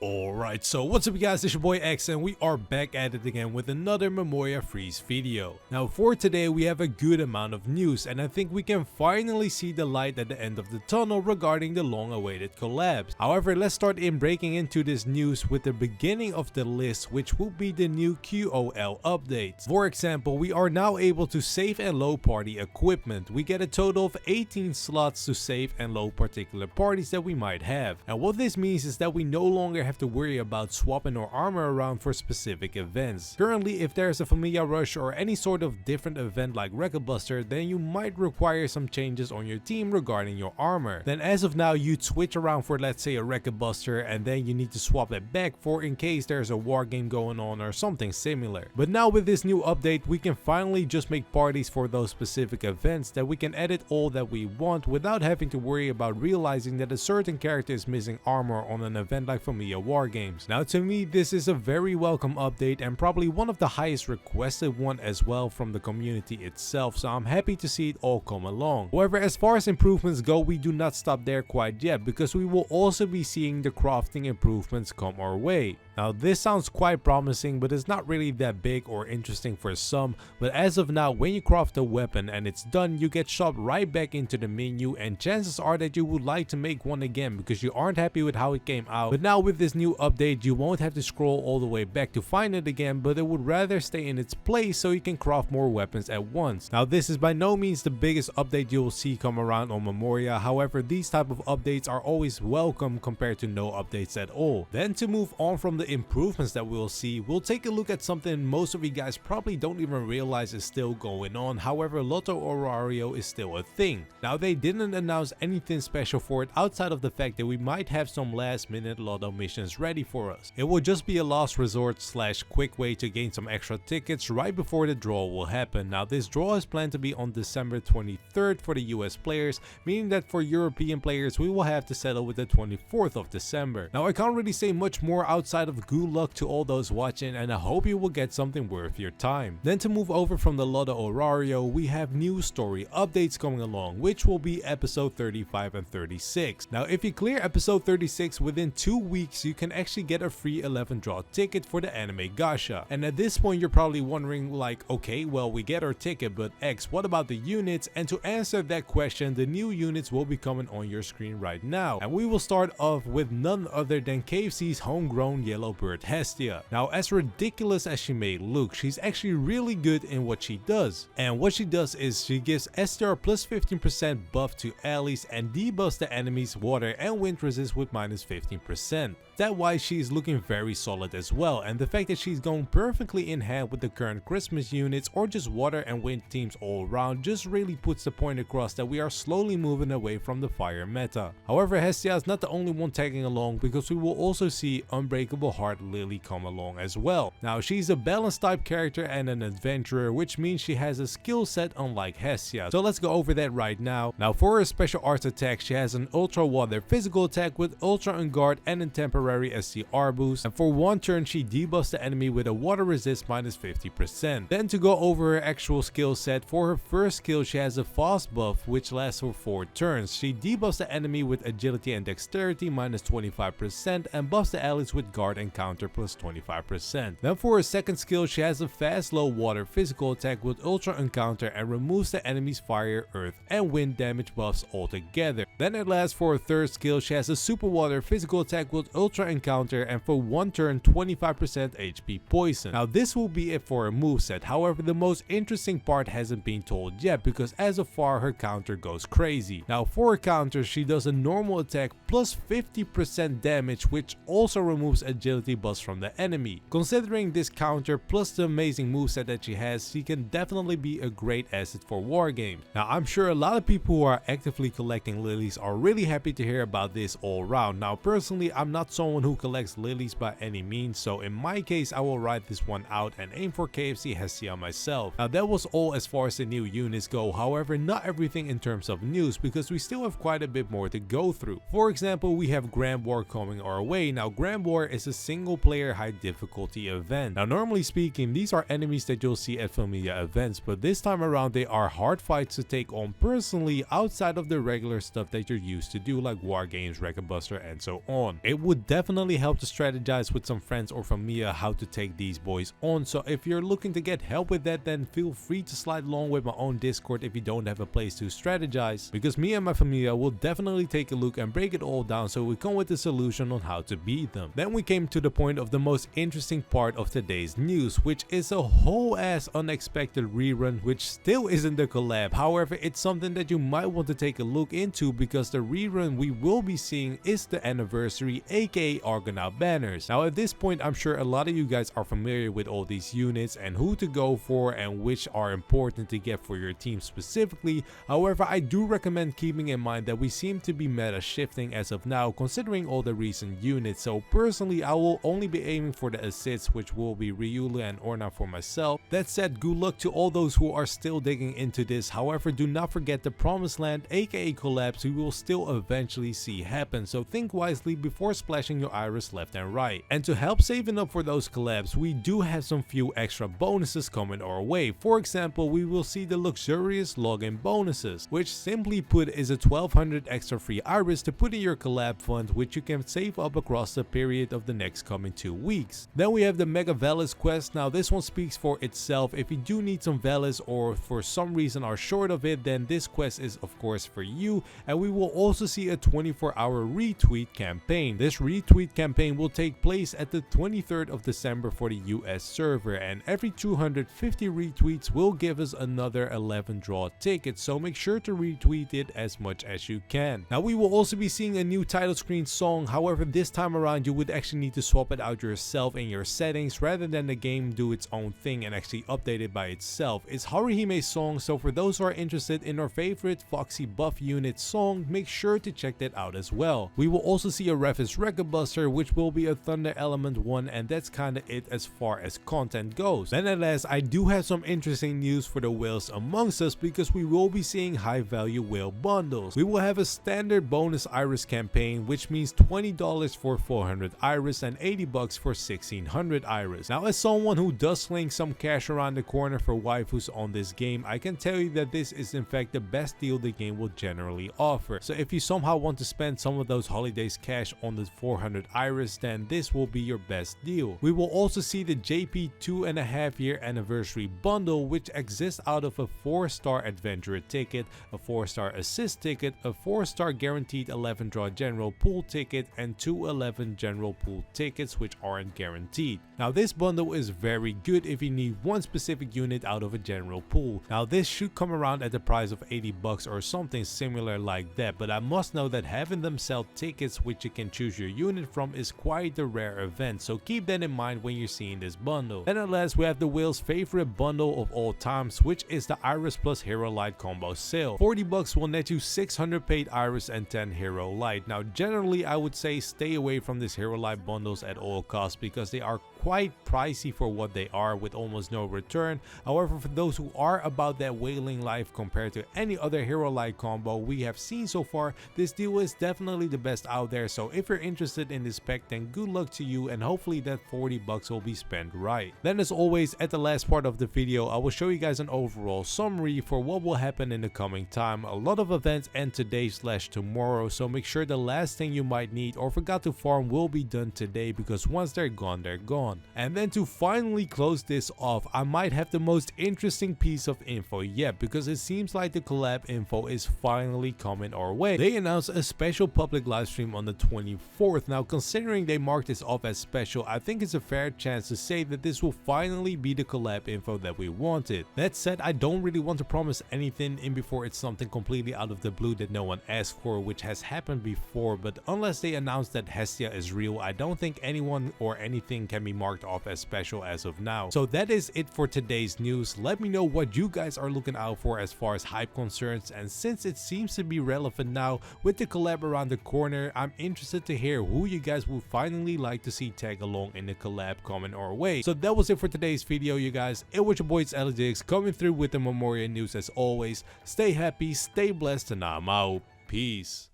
Alright, so what's up you guys, it's your boy X and we are back at it again with another Memoria Freese video. Now for today we have a good amount of news and I think we can finally see the light at the end of the tunnel regarding the long awaited collabs. However, let's start in breaking into this news with the beginning of the list, which will be the new QOL updates. For example, we are now able to save and load party equipment. We get a total of 18 slots to save and load particular parties that we might have. And what this means is that we no longer have to worry about swapping our armor around for specific events. Currently, if there's a Familia Rush or any sort of different event like Record Buster, then you might require some changes on your team regarding your armor. Then as of now, you'd switch around for let's say a Record Buster and then you need to swap it back for in case there's a war game going on or something similar. But now with this new update, we can finally just make parties for those specific events that we can edit all that we want without having to worry about realizing that a certain character is missing armor on an event like Familia War Games. Now to me, this is a very welcome update and probably one of the highest requested one as well from the community itself, so I'm happy to see it all come along. However, as far as improvements go, we do not stop there quite yet because we will also be seeing the crafting improvements come our way. Now this sounds quite promising, but it's not really that big or interesting for some, but as of now, when you craft a weapon and it's done, you get shoved right back into the menu and chances are that you would like to make one again because you aren't happy with how it came out. But now with this new update, you won't have to scroll all the way back to find it again, but it would rather stay in its place so you can craft more weapons at once. Now this is by no means the biggest update you will see come around on Memoria, however these type of updates are always welcome compared to no updates at all. Then to move on from the improvements that we'll see, we'll take a look at something most of you guys probably don't even realize is still going on. However, Lotto Horario is still a thing. Now they didn't announce anything special for it outside of the fact that we might have some last minute Lotto missions ready for us. It will just be a last resort slash quick way to gain some extra tickets right before the draw will happen. Now this draw is planned to be on December 23rd for the US players, meaning that for European players we will have to settle with the 24th of December. Now I can't really say much more outside of good luck to all those watching, and I hope you will get something worth your time. Then to move over from the Lotto Horario, we have new story updates coming along, which will be episode 35 and 36. Now if you clear episode 36 within 2 weeks, you can actually get a free 11 draw ticket for the anime gacha. And at this point you're probably wondering like, okay, well we get our ticket, but X, what about the units? And to answer that question, the new units will be coming on your screen right now, and we will start off with none other than KFC's homegrown yellow bird Hestia. Now as ridiculous as she may look, she's actually really good in what she does, and what she does is she gives STR plus 15% buff to allies and debuffs the enemies water and wind resist with minus 15%. That's why she's looking very solid as well, and the fact that she's going perfectly in hand with the current Christmas units or just water and wind teams all around just really puts the point across that we are slowly moving away from the fire meta. However, Hestia is not the only one tagging along because we will also see Unbreakable Heart Lily come along as well. Now she's a balanced type character and an adventurer, which means she has a skill set unlike Hestia, so let's go over that right now. Now for her special arts attack, she has an ultra water physical attack with ultra on guard and a temporary SCR boost, and for one turn she debuffs the enemy with a water resist minus 50%. Then to go over her actual skill set, for her first skill she has a fast buff which lasts for 4 turns. She debuffs the enemy with agility and dexterity minus 25% and buffs the allies with guard and counter plus 25%. Then for her second skill, she has a fast low water physical attack with ultra encounter and removes the enemy's fire, earth and wind damage buffs altogether. Then at last for her third skill, she has a super water physical attack with ultra encounter and for one turn 25% HP poison. Now this will be it for her moveset. However, the most interesting part hasn't been told yet because as of far her counter goes crazy. Now for her counter, she does a normal attack plus 50% damage, which also removes agility buffs from the enemy. Considering this counter plus the amazing moveset that she has, she can definitely be a great asset for war games. Now I'm sure a lot of people who are actively collecting lilies are really happy to hear about this all around. Now personally, I'm not someone who collects lilies by any means, so in my case I will ride this one out and aim for KFC Hestia myself. Now that was all as far as the new units go, however not everything in terms of news because we still have quite a bit more to go through. For example, we have Grand War coming our way. Now Grand War is a single player high difficulty event. Now normally speaking, these are enemies that you'll see at Familia events, but this time around they are hard fights to take on personally outside of the regular stuff that you're used to do like war games, Record Buster and so on. It would definitely definitely help to strategize with some friends or familia how to take these boys on. So if you're looking to get help with that, then feel free to slide along with my own Discord if you don't have a place to strategize, because me and my familia will definitely take a look and break it all down so we come with a solution on how to beat them. Then we came to the point of the most interesting part of today's news, which is a whole ass unexpected rerun which still isn't the collab. However, it's something that you might want to take a look into, because the rerun we will be seeing is the anniversary, aka Argonaut banners. Now at this point, I'm sure a lot of you guys are familiar with all these units and who to go for and which are important to get for your team specifically. However, I do recommend keeping in mind that we seem to be meta shifting as of now, considering all the recent units. So personally, I will only be aiming for the assists, which will be Ryula and Orna for myself. That said, good luck to all those who are still digging into this. However, do not forget the promised land, aka collabs, we will still eventually see happen, so think wisely before splashing your iris left and right. And to help saving up for those collabs, we do have some few extra bonuses coming our way. For example, we will see the luxurious login bonuses, which simply put is a 1200 extra free iris to put in your collab fund, which you can save up across the period of the next coming 2 weeks. Then we have the Mega Velis quest. Now this one speaks for itself. If you do need some Velis or for some reason are short of it, then this quest is of course for you. And we will also see a 24-hour retweet campaign. This retweet campaign will take place at the 23rd of December for the US server, and every 250 retweets will give us another 11 draw tickets, so make sure to retweet it as much as you can. Now we will also be seeing a new title screen song. However, this time around you would actually need to swap it out yourself in your settings rather than the game do its own thing and actually update it by itself. It's Haruhime's song, so for those who are interested in our favorite Foxy Buff unit song, make sure to check that out as well. We will also see a Rephis Record Buster, which will be a Thunder Element one, and that's kinda it as far as content goes. Then at last, I do have some interesting news for the whales amongst us, because we will be seeing high value whale bundles. We will have a standard bonus iris campaign, which means $20 for 400 iris and $80 for 1600 iris. Now as someone who does sling some cash around the corner for waifus on this game, I can tell you that this is in fact the best deal the game will generally offer. So if you somehow want to spend some of those holidays cash on the 400 iris, then this will be your best deal. We will also see the JP 2.5 year anniversary bundle, which exists out of a 4-star adventurer ticket, a 4-star assist ticket, a 4-star guaranteed 11 draw general pool ticket, and 2 11 general pool tickets which aren't guaranteed. Now this bundle is very good if you need one specific unit out of a general pool. Now this should come around at the price of $80 or something similar like that, but I must know that having them sell tickets which you can choose your unit from is quite a rare event, so keep that in mind when you're seeing this bundle. Then at last we have the whale's favorite bundle of all times, which is the Iris plus Hero Light combo sale. $40 will net you 600 paid Iris and 10 Hero Light. Now generally I would say stay away from these Hero Light bundles at all costs, because they are quite pricey for what they are with almost no return. However, for those who are about that whaling life compared to any other Hero Light combo we have seen so far, this deal is definitely the best out there. So if you're interested in this pack, then good luck to you, and hopefully that $40 will be spent right. Then as always, at the last part of the video, I will show you guys an overall summary for what will happen in the coming time. A lot of events end today/tomorrow, so make sure the last thing you might need or forgot to farm will be done today, because once they're gone, they're gone. And then to finally close this off, I might have the most interesting piece of info yet, because it seems like the collab info is finally coming our way. They announced a special public live stream on the 24th. Now considering they marked this off as special, I think it's a fair chance to say that this will finally be the collab info that we wanted. That said, I don't really want to promise anything in before it's something completely out of the blue that no one asked for, which has happened before, but unless they announce that Hestia is real, I don't think anyone or anything can be marked off as special as of now. So that is it for today's news. Let me know what you guys are looking out for as far as hype concerns, and since it seems to be relevant now with the collab around the corner, I'm interested to hear who you guys would finally like to see tag along in the collab coming our way. So that was it for today's video, you guys. It was your boy Alex coming through with the Memoria news as always. Stay happy, stay blessed, and I'm out. Peace.